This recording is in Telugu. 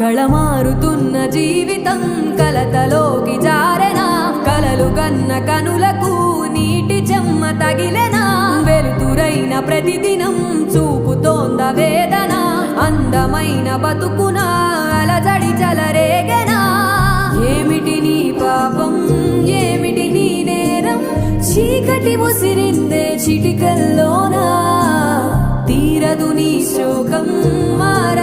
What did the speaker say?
కళమారుతున్న జీవితం కలతలోకి జారెనా కలలు కన్న కనులకు నీటి చెమ్మ తగిలెనా వెలుతురైన ప్రతిదినం చూపుతోంద వేదన అందమైన బతుకున అలజడి చలరేగెనా ఏమిటి నీ పాపం ఏమిటి నీ నేరం చీకటి ముసిరిందే చిటికల్లోనా తీరదు నీ శోకం మార